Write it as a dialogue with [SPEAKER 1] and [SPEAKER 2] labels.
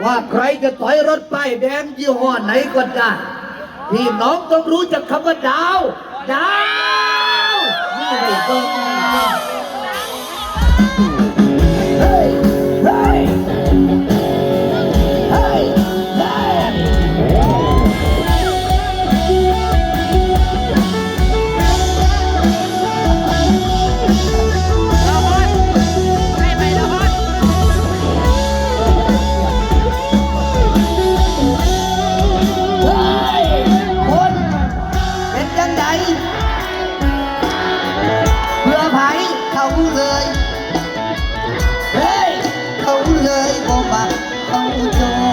[SPEAKER 1] ว่าใครจะถอยรถป้ายแดงยี่ห้อไหนก็ได้พี่น้องต้องรู้จักคำว่าดาวดาวนี่ไม่ต้องเฮ้ยเฮ้ยเฮ้ยเฮ้เขาเลยบอกว่าเขาโจ